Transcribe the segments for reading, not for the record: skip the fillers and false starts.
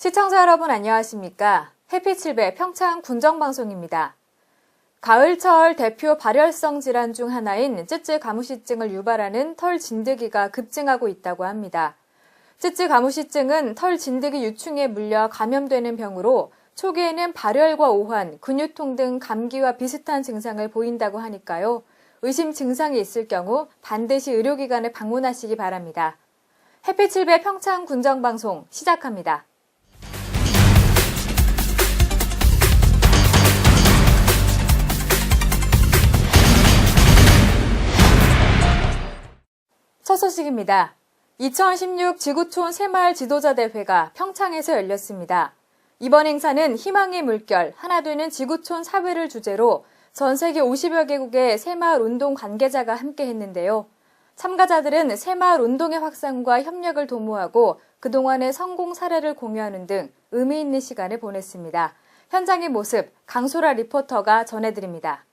시청자 여러분 안녕하십니까? 햇빛7배 평창 군정방송입니다. 가을철 대표 발열성 질환 중 하나인 쯔쯔 가무시증을 유발하는 털 진드기가 급증하고 있다고 합니다. 쯔쯔 가무시증은 털 진드기 유충에 물려 감염되는 병으로 초기에는 발열과 오한, 근육통 등 감기와 비슷한 증상을 보인다고 하니까요. 의심 증상이 있을 경우 반드시 의료기관에 방문하시기 바랍니다. 햇빛7배 평창 군정방송 시작합니다. 첫 소식입니다. 2016 지구촌 새마을 지도자 대회가 평창에서 열렸습니다. 이번 행사는 희망의 물결, 하나 되는 지구촌 사회를 주제로 전 세계 50여 개국의 새마을 운동 관계자가 함께 했는데요. 참가자들은 새마을 운동의 확산과 협력을 도모하고 그동안의 성공 사례를 공유하는 등 의미 있는 시간을 보냈습니다. 현장의 모습, 강소라 리포터가 전해드립니다.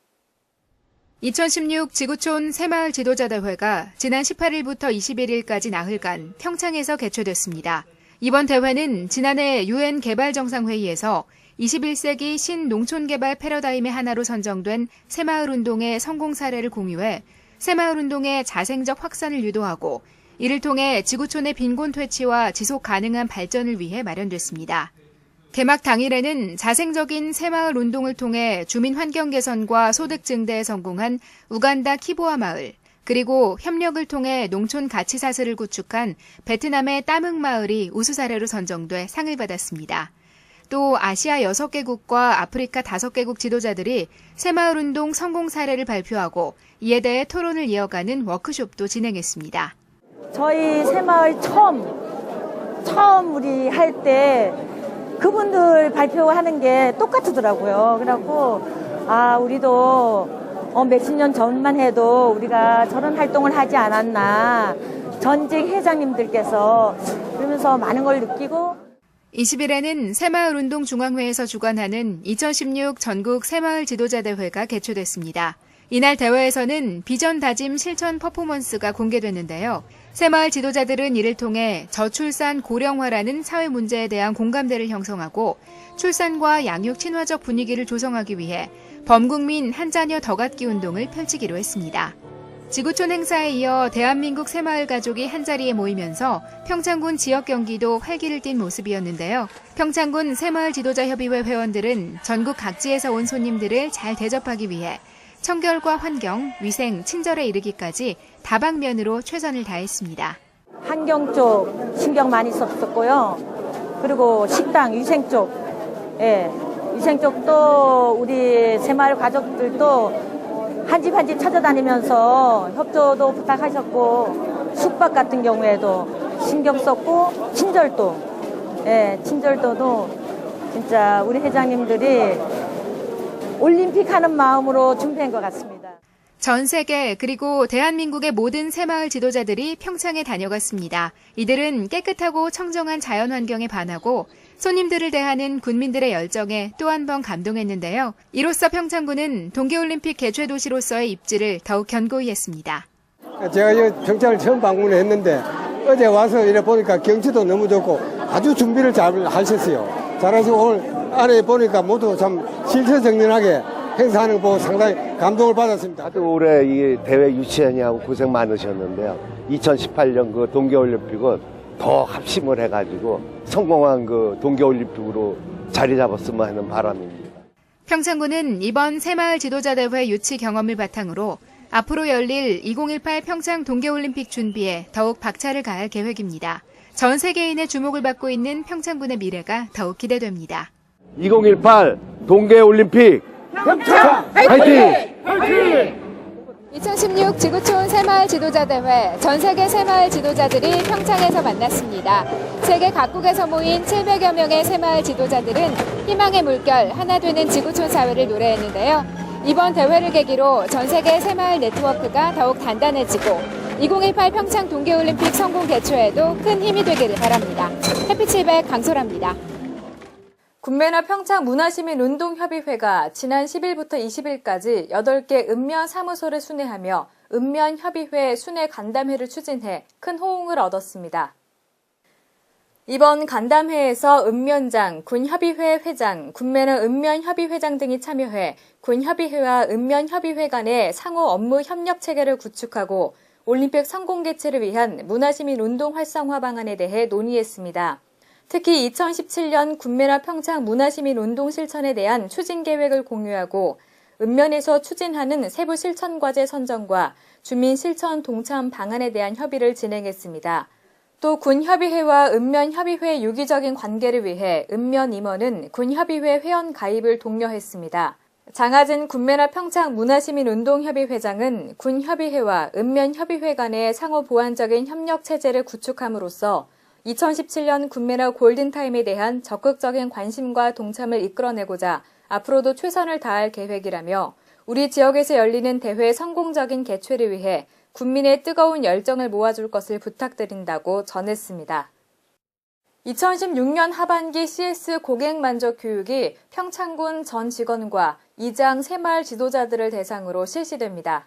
2016 지구촌 새마을 지도자 대회가 지난 18일부터 21일까지 나흘간 평창에서 개최됐습니다. 이번 대회는 지난해 UN 개발정상회의에서 21세기 신농촌개발 패러다임의 하나로 선정된 새마을 운동의 성공 사례를 공유해 새마을 운동의 자생적 확산을 유도하고 이를 통해 지구촌의 빈곤 퇴치와 지속 가능한 발전을 위해 마련됐습니다. 개막 당일에는 자생적인 새마을 운동을 통해 주민 환경 개선과 소득 증대에 성공한 우간다 키보아 마을, 그리고 협력을 통해 농촌 가치 사슬을 구축한 베트남의 따뭅 마을이 우수 사례로 선정돼 상을 받았습니다. 또 아시아 6개국과 아프리카 5개국 지도자들이 새마을 운동 성공 사례를 발표하고 이에 대해 토론을 이어가는 워크숍도 진행했습니다. 저희 새마을 처음 우리 할 때 그분들 발표하는 게 똑같더라고요. 그래갖고 우리도 몇십 년 전만 해도 우리가 저런 활동을 하지 않았나, 전직 회장님들께서 그러면서 많은 걸 느끼고. 20일에는 새마을운동중앙회에서 주관하는 2016 전국 새마을 지도자 대회가 개최됐습니다. 이날 대회에서는 비전 다짐 실천 퍼포먼스가 공개됐는데요. 새마을 지도자들은 이를 통해 저출산 고령화라는 사회 문제에 대한 공감대를 형성하고 출산과 양육 친화적 분위기를 조성하기 위해 범국민 한 자녀 더 갖기 운동을 펼치기로 했습니다. 지구촌 행사에 이어 대한민국 새마을 가족이 한자리에 모이면서 평창군 지역 경기도 활기를 띤 모습이었는데요. 평창군 새마을 지도자협의회 회원들은 전국 각지에서 온 손님들을 잘 대접하기 위해 청결과 환경, 위생, 친절에 이르기까지 다방면으로 최선을 다했습니다. 환경 쪽 신경 많이 썼었고요. 그리고 식당, 위생 쪽, 위생 쪽도 우리 새마을 가족들도 한 집 한 집 찾아다니면서 협조도 부탁하셨고, 숙박 같은 경우에도 신경 썼고, 친절도도 진짜 우리 회장님들이 올림픽 하는 마음으로 준비한 것 같습니다. 전 세계 그리고 대한민국의 모든 새마을 지도자들이 평창에 다녀갔습니다. 이들은 깨끗하고 청정한 자연환경에 반하고 손님들을 대하는 군민들의 열정에 또 한 번 감동했는데요. 이로써 평창군은 동계올림픽 개최도시로서의 입지를 더욱 견고히 했습니다. 제가 평창을 처음 방문했는데 어제 와서 이래 보니까 경치도 너무 좋고 아주 준비를 잘 하셨어요. 잘하시고 오늘 안에 보니까 모두 참 실천정연하게 행사하는 거 보고 상당히 감동을 받았습니다. 하도 올해 이 대회 유치하냐고 고생 많으셨는데요. 2018년 그 동계올림픽은 더 합심을 해가지고 성공한 그 동계올림픽으로 자리 잡았으면 하는 바람입니다. 평창군은 이번 새마을 지도자 대회 유치 경험을 바탕으로 앞으로 열릴 2018 평창 동계올림픽 준비에 더욱 박차를 가할 계획입니다. 전 세계인의 주목을 받고 있는 평창군의 미래가 더욱 기대됩니다. 2018 동계올림픽 평창 화이팅! 2016 지구촌 새마을 지도자 대회, 전 세계 새마을 지도자들이 평창에서 만났습니다. 세계 각국에서 모인 700여 명의 새마을 지도자들은 희망의 물결, 하나 되는 지구촌 사회를 노래했는데요. 이번 대회를 계기로 전 세계 새마을 네트워크가 더욱 단단해지고 2018 평창 동계올림픽 성공 개최에도 큰 힘이 되기를 바랍니다. 햇빛700 강소라입니다. 군매나 평창 문화시민운동협의회가 지난 10일부터 20일까지 8개 읍면 사무소를 순회하며 읍면협의회 순회 간담회를 추진해 큰 호응을 얻었습니다. 이번 간담회에서 읍면장, 군협의회 회장, 군매너 읍면협의회장 등이 참여해 군협의회와 읍면협의회 간의 상호 업무 협력 체계를 구축하고 올림픽 성공 개최를 위한 문화시민 운동 활성화 방안에 대해 논의했습니다. 특히 2017년 군매나 평창 문화시민 운동 실천에 대한 추진 계획을 공유하고 읍면에서 추진하는 세부 실천 과제 선정과 주민 실천 동참 방안에 대한 협의를 진행했습니다. 또 군협의회와 읍면협의회 유기적인 관계를 위해 읍면 임원은 군협의회 회원 가입을 독려했습니다. 장하진 군매나 평창 문화시민운동협의회장은 군협의회와 읍면협의회 간의 상호 보완적인 협력 체제를 구축함으로써 2017년 군매나 골든타임에 대한 적극적인 관심과 동참을 이끌어내고자 앞으로도 최선을 다할 계획이라며 우리 지역에서 열리는 대회 성공적인 개최를 위해 군민의 뜨거운 열정을 모아줄 것을 부탁드린다고 전했습니다. 2016년 하반기 CS 고객만족 교육이 평창군 전 직원과 이장 새마을 지도자들을 대상으로 실시됩니다.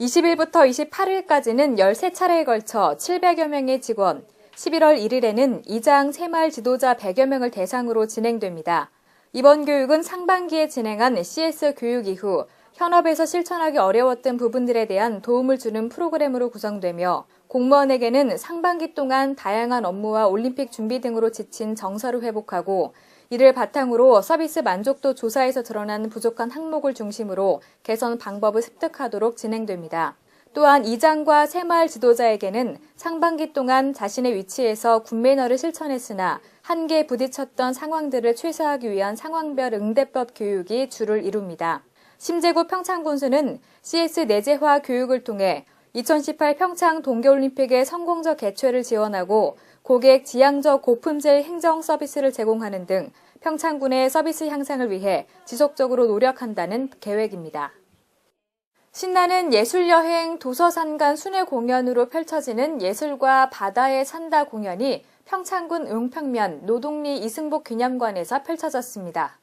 20일부터 28일까지는 13차례에 걸쳐 700여 명의 직원, 11월 1일에는 이장 새마을 지도자 100여 명을 대상으로 진행됩니다. 이번 교육은 상반기에 진행한 CS 교육 이후 현업에서 실천하기 어려웠던 부분들에 대한 도움을 주는 프로그램으로 구성되며 공무원에게는 상반기 동안 다양한 업무와 올림픽 준비 등으로 지친 정서를 회복하고 이를 바탕으로 서비스 만족도 조사에서 드러난 부족한 항목을 중심으로 개선 방법을 습득하도록 진행됩니다. 또한 이장과 새마을 지도자에게는 상반기 동안 자신의 위치에서 군매너를 실천했으나 한계에 부딪혔던 상황들을 최소화하기 위한 상황별 응대법 교육이 주를 이룹니다. 심재구 평창군수는 CS 내재화 교육을 통해 2018 평창 동계올림픽의 성공적 개최를 지원하고 고객 지향적 고품질 행정 서비스를 제공하는 등 평창군의 서비스 향상을 위해 지속적으로 노력한다는 계획입니다. 신나는 예술여행 도서산간 순회 공연으로 펼쳐지는 예술과 바다에 산다 공연이 평창군 용평면 노동리 이승복 기념관에서 펼쳐졌습니다.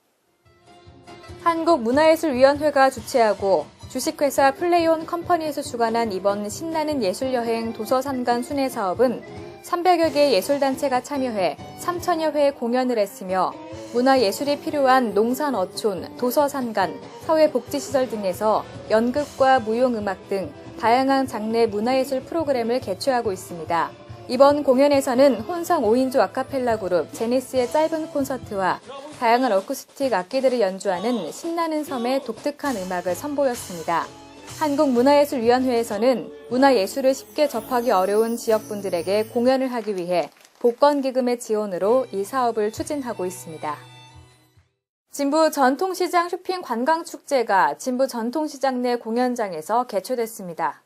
한국문화예술위원회가 주최하고 주식회사 플레이온 컴퍼니에서 주관한 이번 신나는 예술여행 도서산간 순회 사업은 300여 개의 예술단체가 참여해 3천여 회의 공연을 했으며 문화예술이 필요한 농산 어촌, 도서산간, 사회복지시설 등에서 연극과 무용음악 등 다양한 장르의 문화예술 프로그램을 개최하고 있습니다. 이번 공연에서는 혼성 5인조 아카펠라 그룹 제니스의 짧은 콘서트와 다양한 어쿠스틱 악기들을 연주하는 신나는 섬의 독특한 음악을 선보였습니다. 한국문화예술위원회에서는 문화예술을 쉽게 접하기 어려운 지역분들에게 공연을 하기 위해 복권기금의 지원으로 이 사업을 추진하고 있습니다. 진부 전통시장 쇼핑 관광축제가 진부 전통시장 내 공연장에서 개최됐습니다.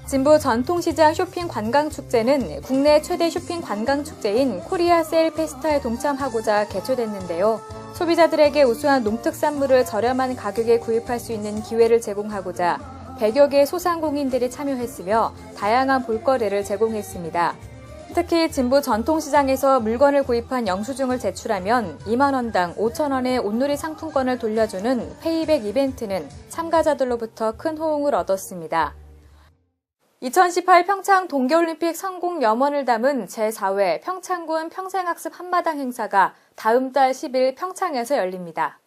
진부 전통시장 쇼핑 관광축제는 국내 최대 쇼핑 관광축제인 코리아 세일 페스타에 동참하고자 개최됐는데요. 소비자들에게 우수한 농특산물을 저렴한 가격에 구입할 수 있는 기회를 제공하고자 100여 개 소상공인들이 참여했으며 다양한 볼거리를 제공했습니다. 특히 진부 전통시장에서 물건을 구입한 영수증을 제출하면 2만 원당 5천 원의 온누리 상품권을 돌려주는 페이백 이벤트는 참가자들로부터 큰 호응을 얻었습니다. 2018 평창 동계올림픽 성공 염원을 담은 제4회 평창군 평생학습 한마당 행사가 다음 달 10일 평창에서 열립니다.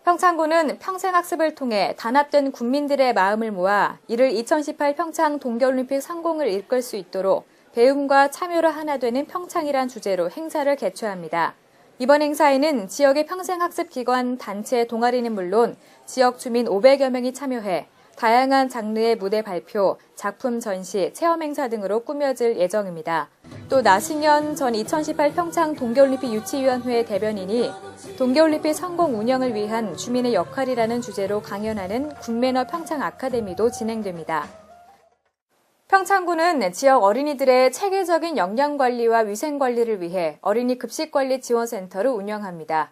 평창군은 평생학습을 통해 단합된 국민들의 마음을 모아 이를 2018 평창 동계올림픽 성공을 이끌 수 있도록 배움과 참여로 하나 되는 평창이란 주제로 행사를 개최합니다. 이번 행사에는 지역의 평생학습기관, 단체, 동아리는 물론 지역 주민 500여 명이 참여해 다양한 장르의 무대 발표, 작품 전시, 체험 행사 등으로 꾸며질 예정입니다. 또 나승현 전 2018 평창 동계올림픽 유치위원회 대변인이 동계올림픽 성공 운영을 위한 주민의 역할이라는 주제로 강연하는 군매너 평창 아카데미도 진행됩니다. 평창군은 지역 어린이들의 체계적인 영양관리와 위생관리를 위해 어린이 급식관리지원센터를 운영합니다.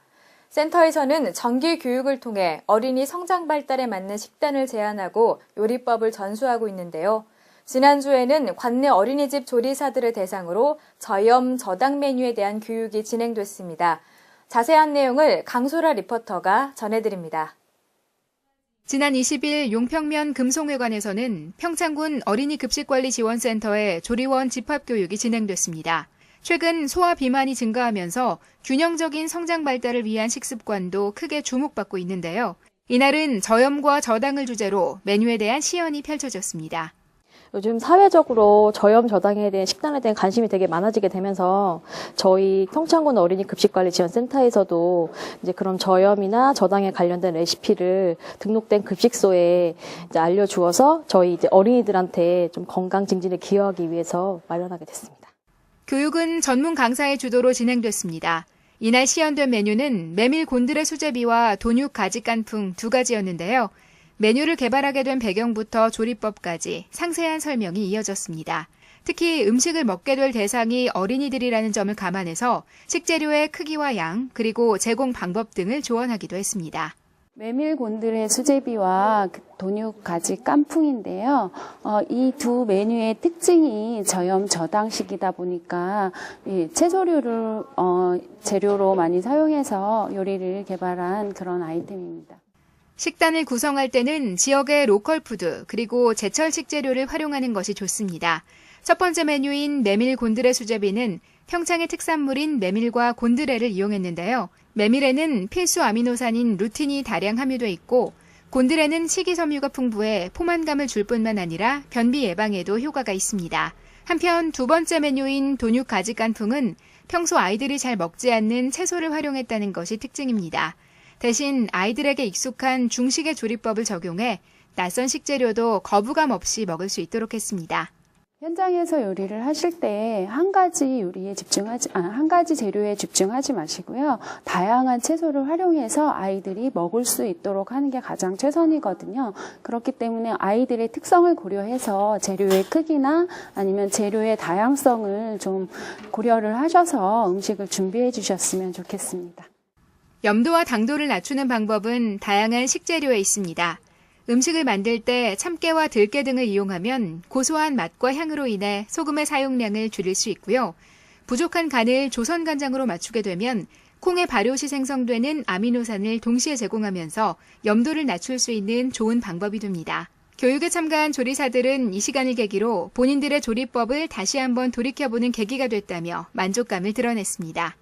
센터에서는 정기 교육을 통해 어린이 성장 발달에 맞는 식단을 제안하고 요리법을 전수하고 있는데요. 지난주에는 관내 어린이집 조리사들을 대상으로 저염, 저당 메뉴에 대한 교육이 진행됐습니다. 자세한 내용을 강소라 리포터가 전해드립니다. 지난 20일 용평면 금송회관에서는 평창군 어린이급식관리지원센터의 조리원 집합교육이 진행됐습니다. 최근 소아 비만이 증가하면서 균형적인 성장 발달을 위한 식습관도 크게 주목받고 있는데요. 이날은 저염과 저당을 주제로 메뉴에 대한 시연이 펼쳐졌습니다. 요즘 사회적으로 저염 저당에 대한 식단에 대한 관심이 되게 많아지게 되면서 저희 평창군 어린이급식관리지원센터에서도 이제 그런 저염이나 저당에 관련된 레시피를 등록된 급식소에 이제 알려주어서 저희 이제 어린이들한테 좀 건강 증진에 기여하기 위해서 마련하게 됐습니다. 교육은 전문 강사의 주도로 진행됐습니다. 이날 시연된 메뉴는 메밀 곤드레 수제비와 돈육 가지 깐풍 두 가지였는데요. 메뉴를 개발하게 된 배경부터 조리법까지 상세한 설명이 이어졌습니다. 특히 음식을 먹게 될 대상이 어린이들이라는 점을 감안해서 식재료의 크기와 양, 그리고 제공 방법 등을 조언하기도 했습니다. 메밀 곤드레 수제비와 돈육 가지 깐풍인데요. 이 두 메뉴의 특징이 저염 저당식이다 보니까 채소류를 재료로 많이 사용해서 요리를 개발한 그런 아이템입니다. 식단을 구성할 때는 지역의 로컬 푸드 그리고 제철 식재료를 활용하는 것이 좋습니다. 첫 번째 메뉴인 메밀 곤드레 수제비는 평창의 특산물인 메밀과 곤드레를 이용했는데요. 메밀에는 필수 아미노산인 루틴이 다량 함유돼 있고 곤드레는 식이섬유가 풍부해 포만감을 줄 뿐만 아니라 변비 예방에도 효과가 있습니다. 한편 두 번째 메뉴인 돈육 가지 깐풍은 평소 아이들이 잘 먹지 않는 채소를 활용했다는 것이 특징입니다. 대신 아이들에게 익숙한 중식의 조리법을 적용해 낯선 식재료도 거부감 없이 먹을 수 있도록 했습니다. 현장에서 요리를 하실 때 한 가지 재료에 집중하지 마시고요. 다양한 채소를 활용해서 아이들이 먹을 수 있도록 하는 게 가장 최선이거든요. 그렇기 때문에 아이들의 특성을 고려해서 재료의 크기나 아니면 재료의 다양성을 좀 고려를 하셔서 음식을 준비해 주셨으면 좋겠습니다. 염도와 당도를 낮추는 방법은 다양한 식재료에 있습니다. 음식을 만들 때 참깨와 들깨 등을 이용하면 고소한 맛과 향으로 인해 소금의 사용량을 줄일 수 있고요. 부족한 간을 조선 간장으로 맞추게 되면 콩의 발효 시 생성되는 아미노산을 동시에 제공하면서 염도를 낮출 수 있는 좋은 방법이 됩니다. 교육에 참가한 조리사들은 이 시간을 계기로 본인들의 조리법을 다시 한번 돌이켜보는 계기가 됐다며 만족감을 드러냈습니다.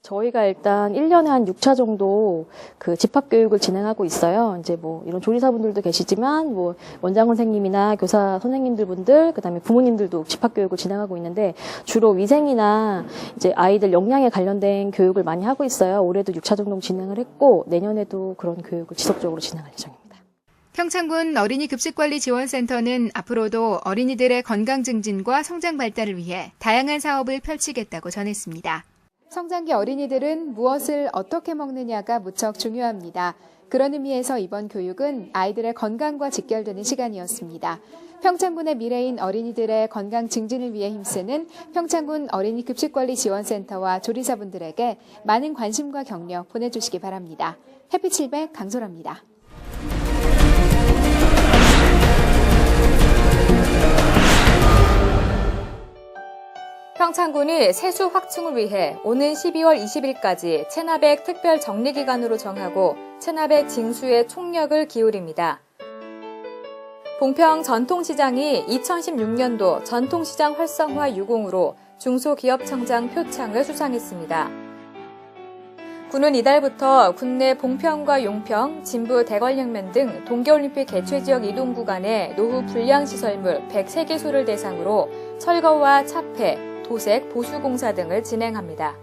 저희가 일단 1년에 한 6차 정도 그 집합교육을 진행하고 있어요. 이제 뭐 이런 조리사분들도 계시지만 뭐 원장 선생님이나 교사 선생님들 분들, 그다음에 부모님들도 집합교육을 진행하고 있는데 주로 위생이나 이제 아이들 영양에 관련된 교육을 많이 하고 있어요. 올해도 6차 정도 진행을 했고 내년에도 그런 교육을 지속적으로 진행할 예정입니다. 평창군 어린이급식관리지원센터는 앞으로도 어린이들의 건강 증진과 성장 발달을 위해 다양한 사업을 펼치겠다고 전했습니다. 성장기 어린이들은 무엇을 어떻게 먹느냐가 무척 중요합니다. 그런 의미에서 이번 교육은 아이들의 건강과 직결되는 시간이었습니다. 평창군의 미래인 어린이들의 건강 증진을 위해 힘쓰는 평창군 어린이급식관리지원센터와 조리사분들에게 많은 관심과 격려 보내주시기 바랍니다. 해피700 강소라입니다. 평창군이 세수 확충을 위해 오는 12월 20일까지 체납액 특별 정리기간으로 정하고 체납액 징수에 총력을 기울입니다. 봉평 전통시장이 2016년도 전통시장 활성화 유공으로 중소기업청장 표창을 수상했습니다. 군은 이달부터 군내 봉평과 용평, 진부 대관령면 등 동계올림픽 개최지역 이동 구간의 노후 불량시설물 103개소를 대상으로 철거와 차폐, 도색, 보수공사 등을 진행합니다.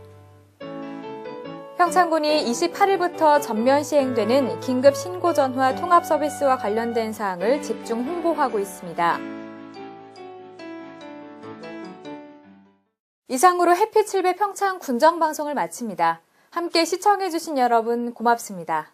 평창군이 28일부터 전면 시행되는 긴급 신고전화 통합 서비스와 관련된 사항을 집중 홍보하고 있습니다. 이상으로 해피700 평창 군정방송을 마칩니다. 함께 시청해주신 여러분 고맙습니다.